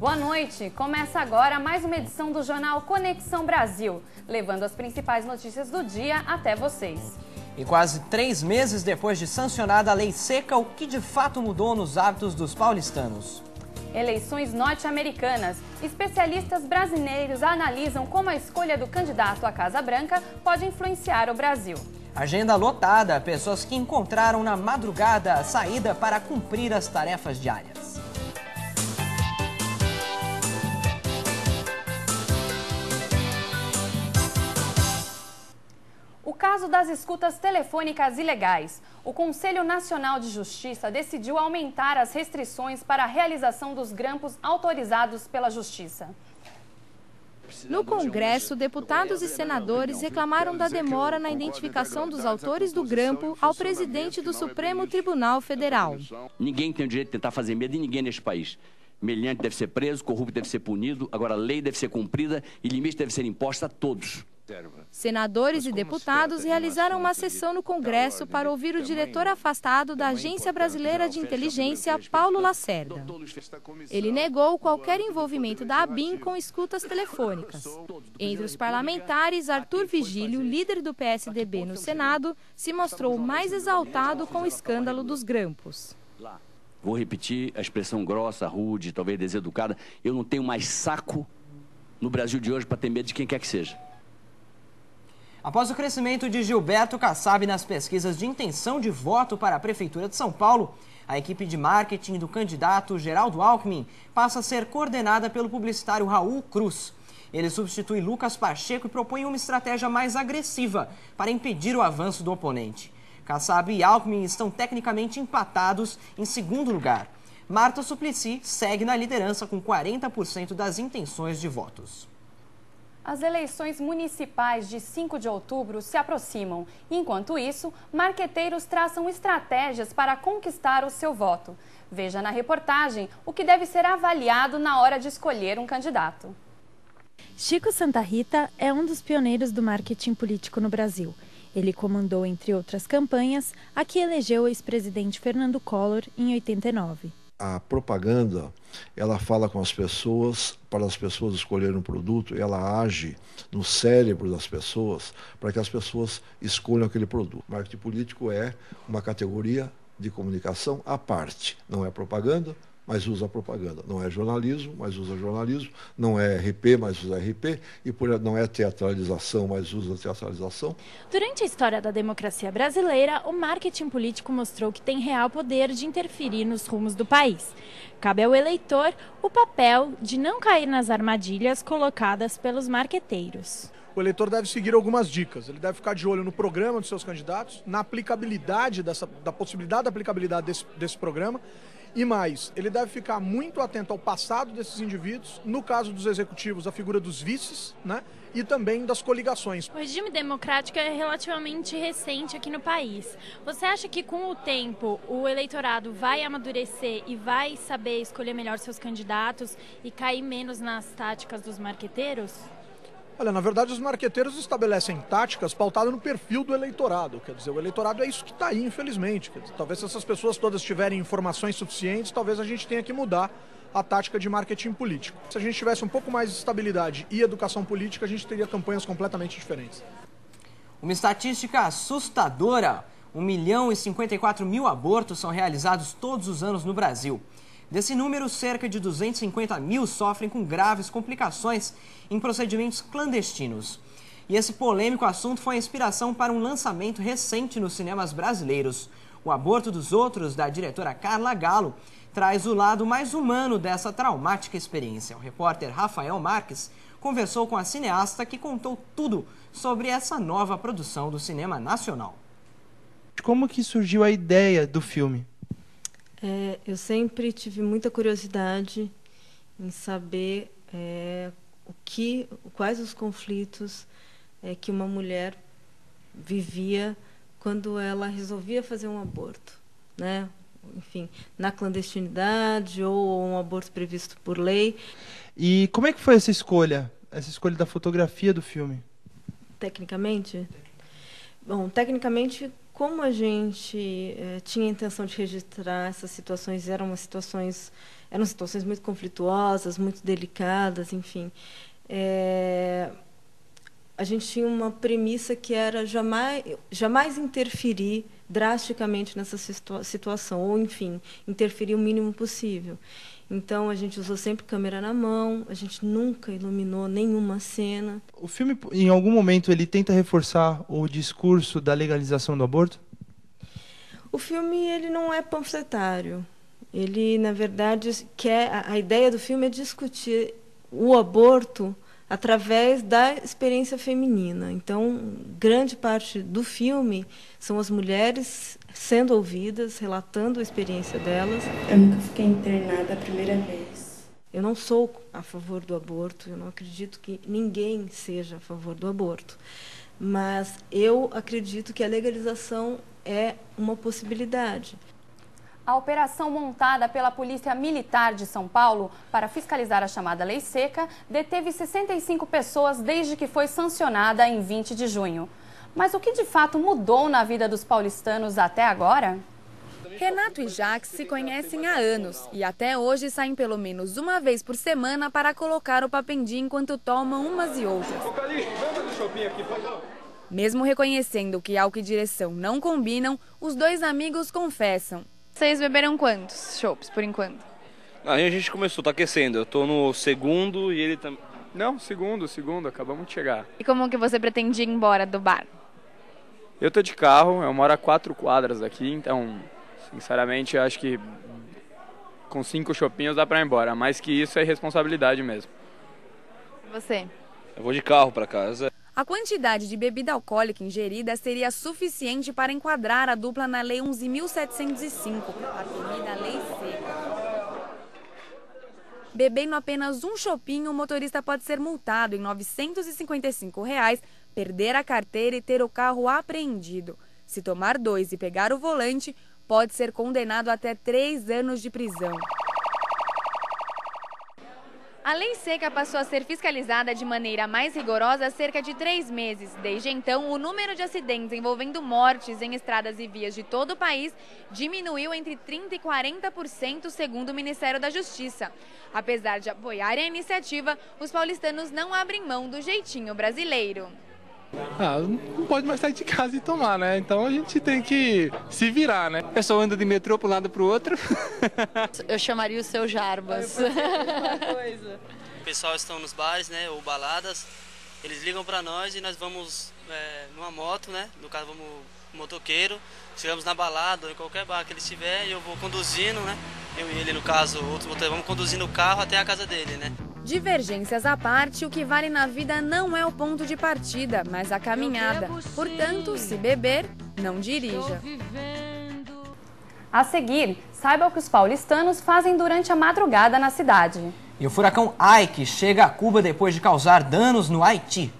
Boa noite! Começa agora mais uma edição do jornal Conexão Brasil, levando as principais notícias do dia até vocês. E quase 3 meses depois de sancionada a lei seca, o que de fato mudou nos hábitos dos paulistanos? Eleições norte-americanas. Especialistas brasileiros analisam como a escolha do candidato à Casa Branca pode influenciar o Brasil. Agenda lotada, pessoas que encontraram na madrugada a saída para cumprir as tarefas diárias. O caso das escutas telefônicas ilegais. O Conselho Nacional de Justiça decidiu aumentar as restrições para a realização dos grampos autorizados pela Justiça. No Congresso, deputados e senadores reclamaram da demora na identificação dos autores do grampo ao presidente do Supremo Tribunal Federal. Ninguém tem o direito de tentar fazer medo de ninguém neste país. Meliante deve ser preso, corrupto deve ser punido, agora a lei deve ser cumprida e limites devem ser impostos a todos. Senadores e deputados realizaram uma sessão no Congresso para ouvir o diretor afastado da Agência Brasileira de Inteligência, Paulo Lacerda. Ele negou qualquer envolvimento da ABIN com escutas telefônicas. Entre os parlamentares, Arthur Vigílio, líder do PSDB no Senado, se mostrou mais exaltado com o escândalo dos grampos. Vou repetir a expressão grossa, rude, talvez deseducada. Eu não tenho mais saco no Brasil de hoje para ter medo de quem quer que seja. Após o crescimento de Gilberto Kassab nas pesquisas de intenção de voto para a Prefeitura de São Paulo, a equipe de marketing do candidato Geraldo Alckmin passa a ser coordenada pelo publicitário Raul Cruz. Ele substitui Lucas Pacheco e propõe uma estratégia mais agressiva para impedir o avanço do oponente. Kassab e Alckmin estão tecnicamente empatados em segundo lugar. Marta Suplicy segue na liderança com 40% das intenções de votos. As eleições municipais de 5 de outubro se aproximam. Enquanto isso, marqueteiros traçam estratégias para conquistar o seu voto. Veja na reportagem o que deve ser avaliado na hora de escolher um candidato. Chico Santa Rita é um dos pioneiros do marketing político no Brasil. Ele comandou, entre outras campanhas, a que elegeu o ex-presidente Fernando Collor em 89. A propaganda, ela fala com as pessoas, para as pessoas escolherem um produto, ela age no cérebro das pessoas, para que as pessoas escolham aquele produto. Marketing político é uma categoria de comunicação à parte, não é propaganda, mas usa propaganda. Não é jornalismo, mas usa jornalismo. Não é RP, mas usa RP. E não é teatralização, mas usa teatralização. Durante a história da democracia brasileira, o marketing político mostrou que tem real poder de interferir nos rumos do país. Cabe ao eleitor o papel de não cair nas armadilhas colocadas pelos marqueteiros. O eleitor deve seguir algumas dicas. Ele deve ficar de olho no programa dos seus candidatos, na aplicabilidade, da possibilidade de aplicabilidade desse programa. E mais, ele deve ficar muito atento ao passado desses indivíduos, no caso dos executivos, a figura dos vices, né? E também das coligações. O regime democrático é relativamente recente aqui no país. Você acha que com o tempo o eleitorado vai amadurecer e vai saber escolher melhor seus candidatos e cair menos nas táticas dos marqueteiros? Olha, na verdade os marqueteiros estabelecem táticas pautadas no perfil do eleitorado. Quer dizer, o eleitorado é isso que está aí, infelizmente. Quer dizer, talvez se essas pessoas todas tiverem informações suficientes, talvez a gente tenha que mudar a tática de marketing político. Se a gente tivesse um pouco mais de estabilidade e educação política, a gente teria campanhas completamente diferentes. Uma estatística assustadora: 1.054.000 abortos são realizados todos os anos no Brasil. Desse número, cerca de 250.000 sofrem com graves complicações em procedimentos clandestinos. E esse polêmico assunto foi a inspiração para um lançamento recente nos cinemas brasileiros. O Aborto dos Outros, da diretora Carla Gallo, traz o lado mais humano dessa traumática experiência. O repórter Rafael Marques conversou com a cineasta que contou tudo sobre essa nova produção do cinema nacional. Como que surgiu a ideia do filme? Eu sempre tive muita curiosidade em saber quais os conflitos que uma mulher vivia quando ela resolvia fazer um aborto, né? Enfim, na clandestinidade ou um aborto previsto por lei. E como é que foi essa escolha da fotografia do filme? Tecnicamente? Bom, tecnicamente como a gente tinha a intenção de registrar essas situações, eram situações muito conflituosas, muito delicadas, enfim. A gente tinha uma premissa que era jamais interferir drasticamente nessa situação, ou, enfim, interferir o mínimo possível. Então, a gente usou sempre câmera na mão, a gente nunca iluminou nenhuma cena. O filme, em algum momento, ele tenta reforçar o discurso da legalização do aborto? O filme ele não é panfletário. Ele, na verdade, a ideia do filme é discutir o aborto através da experiência feminina. Então, grande parte do filme são as mulheres sendo ouvidas, relatando a experiência delas. Eu nunca fiquei internada a primeira vez. Eu não sou a favor do aborto, eu não acredito que ninguém seja a favor do aborto. Mas eu acredito que a legalização é uma possibilidade. A operação montada pela Polícia Militar de São Paulo para fiscalizar a chamada Lei Seca deteve 65 pessoas desde que foi sancionada em 20 de junho. Mas o que de fato mudou na vida dos paulistanos até agora? Renato e Jaques se conhecem há anos e até hoje saem pelo menos uma vez por semana para colocar o papendi enquanto tomam umas e outras. Mesmo reconhecendo que álcool e direção não combinam, os dois amigos confessam. Vocês beberam quantos chopps, por enquanto? Aí a gente começou, tá aquecendo. Eu tô no segundo e ele também. Não, segundo, acabamos de chegar. E como que você pretende ir embora do bar? Eu tô de carro, eu moro a 4 quadras daqui, então, sinceramente, eu acho que com 5 chopinhos dá pra ir embora. Mais que isso é responsabilidade mesmo. E você? Eu vou de carro pra casa. A quantidade de bebida alcoólica ingerida seria suficiente para enquadrar a dupla na Lei 11.705, a temida Lei Seca. Bebendo apenas um chopinho, o motorista pode ser multado em R$ 955, perder a carteira e ter o carro apreendido. Se tomar 2 e pegar o volante, pode ser condenado a até 3 anos de prisão. A Lei Seca passou a ser fiscalizada de maneira mais rigorosa há cerca de 3 meses. Desde então, o número de acidentes envolvendo mortes em estradas e vias de todo o país diminuiu entre 30% e 40%, segundo o Ministério da Justiça. Apesar de apoiarem a iniciativa, os paulistanos não abrem mão do jeitinho brasileiro. Não pode mais sair de casa e tomar, né? Então a gente tem que se virar, né? O pessoal anda de metrô para um lado para o outro. Eu chamaria o seu Jarbas. O pessoal estão nos bares, né, ou baladas, eles ligam para nós e nós vamos numa moto, né? No caso, vamos motoqueiro, chegamos na balada ou em qualquer bar que ele estiver e eu vou conduzindo, né? Eu e ele, no caso, outros motoristas, vamos conduzindo o carro até a casa dele, né? Divergências à parte, o que vale na vida não é o ponto de partida, mas a caminhada. Portanto, se beber, não dirija. A seguir, saiba o que os paulistanos fazem durante a madrugada na cidade. E o furacão Ike chega a Cuba depois de causar danos no Haiti.